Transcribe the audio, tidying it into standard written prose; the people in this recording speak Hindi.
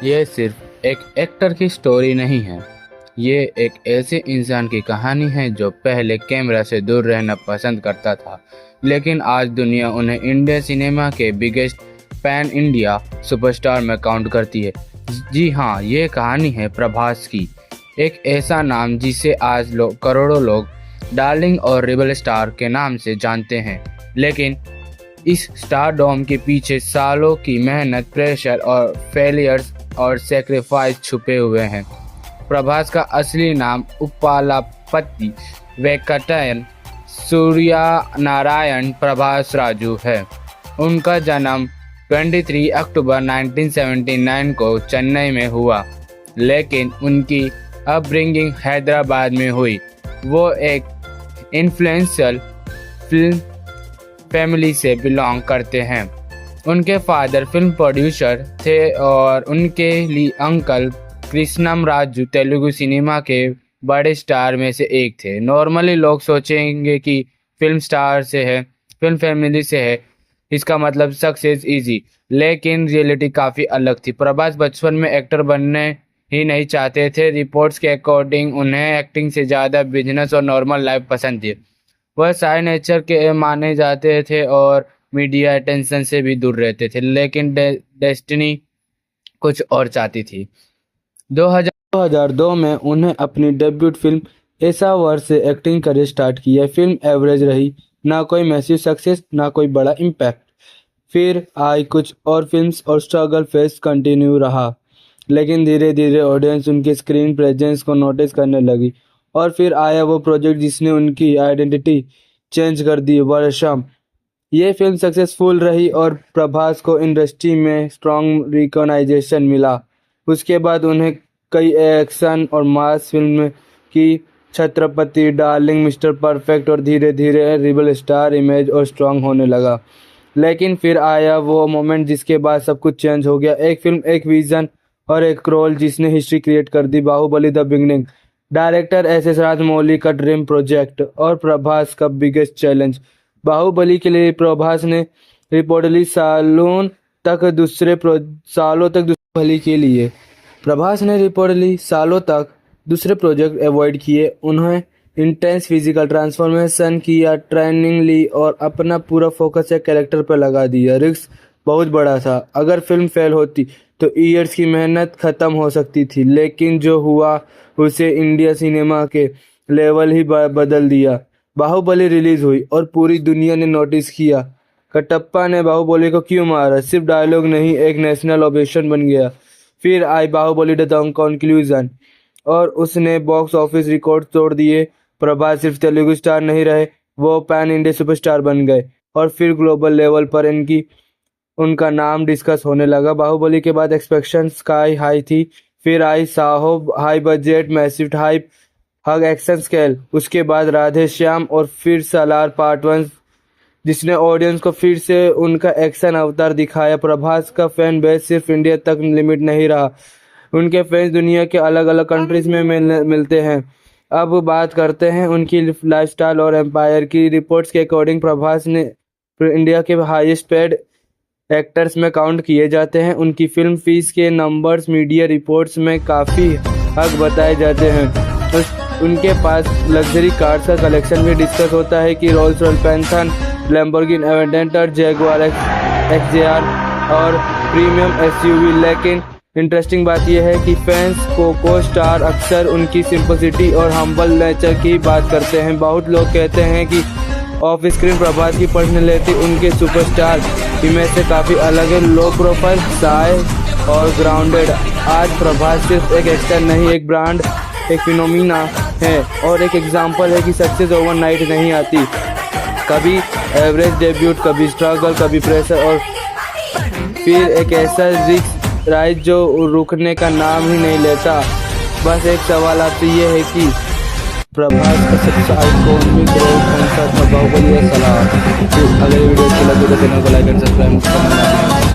ये सिर्फ एक एक्टर की स्टोरी नहीं है। ये एक ऐसे इंसान की कहानी है जो पहले कैमरा से दूर रहना पसंद करता था, लेकिन आज दुनिया उन्हें इंडियन सिनेमा के बिगेस्ट पैन इंडिया सुपरस्टार में काउंट करती है। जी हाँ, ये कहानी है प्रभास की। एक ऐसा नाम जिसे आज करोड़ों लोग डार्लिंग और रिबल स्टार के नाम से जानते हैं, लेकिन इस स्टारडॉम के पीछे सालों की मेहनत, प्रेशर और फेलियर्स और सेक्रीफाइस छुपे हुए हैं। प्रभास का असली नाम उप्पालापति वेंकटन सूर्यनारायण प्रभास राजू है। उनका जन्म 23 अक्टूबर 1979 को चेन्नई में हुआ, लेकिन उनकी अपब्रिंगिंग हैदराबाद में हुई। वो एक इन्फ्लुएंशियल फिल्म फैमिली से बिलोंग करते हैं। उनके फादर फिल्म प्रोड्यूसर थे और उनके लिए अंकल कृष्णम राजू तेलुगु सिनेमा के बड़े स्टार में से एक थे। नॉर्मली लोग सोचेंगे कि फिल्म स्टार से है, फिल्म फैमिली से है, इसका मतलब सक्सेस इजी, लेकिन रियलिटी काफ़ी अलग थी। प्रभास बचपन में एक्टर बनने ही नहीं चाहते थे। रिपोर्ट्स के अकॉर्डिंग उन्हें एक्टिंग से ज़्यादा बिजनेस और नॉर्मल लाइफ पसंद थी। वह साई नेचर के माने जाते थे और मीडिया अटेंशन से भी दूर रहते थे, लेकिन डेस्टिनी कुछ और चाहती थी। 2002 में उन्हें अपनी डेब्यूट फिल्म ऐसा वर्ष से एक्टिंग करियर स्टार्ट किया। फिल्म एवरेज रही, ना कोई मैसिव सक्सेस, ना कोई बड़ा इम्पैक्ट। फिर आई कुछ और फिल्म्स और स्ट्रगल फेस कंटिन्यू रहा, लेकिन धीरे धीरे ऑडियंस उनके स्क्रीन प्रेजेंस को नोटिस करने लगी। और फिर आया वो प्रोजेक्ट जिसने उनकी आइडेंटिटी चेंज कर दी, वर्षम। ये फिल्म सक्सेसफुल रही और प्रभास को इंडस्ट्री में स्ट्रॉन्ग रिकॉग्नाइजेशन मिला। उसके बाद उन्हें कई एक्शन और मास फिल्म की, छत्रपति, डार्लिंग, मिस्टर परफेक्ट, और धीरे धीरे रिबल स्टार इमेज और स्ट्रॉन्ग होने लगा। लेकिन फिर आया वो मोमेंट जिसके बाद सब कुछ चेंज हो गया। एक फिल्म, एक विजन और एक रोल जिसने हिस्ट्री क्रिएट कर दी, Baahubali the beginning. Director S S. Rajamouli का ड्रीम प्रोजेक्ट और प्रभास का बिगेस्ट चैलेंज। बाहुबली के लिए प्रभास ने रिपोर्टली सालों तक दूसरे प्रोजेक्ट अवॉइड किए। उन्हें इंटेंस फिजिकल ट्रांसफॉर्मेशन किया, ट्रेनिंग ली और अपना पूरा फोकस एक कैरेक्टर पर लगा दिया। रिस्क बहुत बड़ा था। अगर फिल्म फेल होती तो ईयर्स की मेहनत खत्म हो सकती थी, लेकिन जो हुआ उसे इंडिया सिनेमा के लेवल ही बदल दिया। बाहुबली रिलीज हुई और पूरी दुनिया ने नोटिस किया, कटप्पा ने बाहुबली को क्यों मारा। सिर्फ डायलॉग नहीं, एक नेशनल ओवेशन बन गया। फिर आई बाहुबली द कंक्लूजन और उसने बॉक्स ऑफिस रिकॉर्ड तोड़ दिए। प्रभास सिर्फ तेलुगु स्टार नहीं रहे, वो पैन इंडिया सुपरस्टार बन गए और फिर ग्लोबल लेवल पर उनका नाम डिस्कस होने लगा। बाहुबली के बाद एक्सपेक्टेशन स्काई हाई थी। फिर आई Saaho, high budget, massive hype, huge action scale. उसके बाद राधे श्याम और फिर सालार पार्ट 1, जिसने ऑडियंस को फिर से उनका एक्शन अवतार दिखाया। प्रभास का फैन बेस सिर्फ इंडिया तक लिमिट नहीं रहा, उनके फैंस दुनिया के अलग अलग कंट्रीज में मिलते हैं। अब बात करते हैं उनकी लाइफस्टाइल और एम्पायर की। रिपोर्ट्स के अकॉर्डिंग प्रभास ने इंडिया के हाईएस्ट पेड एक्टर्स में काउंट किए जाते हैं। उनकी फिल्म फीस के नंबर्स मीडिया रिपोर्ट्स में काफ़ी हक बताए जाते हैं। उनके पास लग्जरी कार्स का कलेक्शन भी डिस्कस होता है कि Rolls Royce Phantom, Lamborghini Aventador, Jaguar XJR और प्रीमियम SUV। लेकिन इंटरेस्टिंग बात यह है कि फैंस को स्टार अक्सर उनकी सिंपलिसिटी और हम्बल नेचर की बात करते हैं। बहुत लोग कहते हैं कि ऑफ स्क्रीन प्रभास की पर्सनैलिटी उनके सुपरस्टार इमेज से काफ़ी अलग है। लो प्रोफाइल, शाय और ग्राउंडेड। आज प्रभास सिर्फ एक एक्टर नहीं, एक ब्रांड, एक फिनोमिना है और एक एग्जाम्पल है कि सक्सेस ओवरनाइट नहीं आती। कभी एवरेज डेब्यूट, कभी स्ट्रगल, कभी प्रेशर और फिर एक ऐसा रिस्क राइज जो रुकने का नाम ही नहीं लेता। बस एक सवाल आपसे ये है कि प्रभास का सबसे आइकॉनिक रोल कौन सा था, बाहुबली या सलार। अगले वीडियो अच्छी लगे तो चैनल को लाइक एंड सब्सक्राइब करना।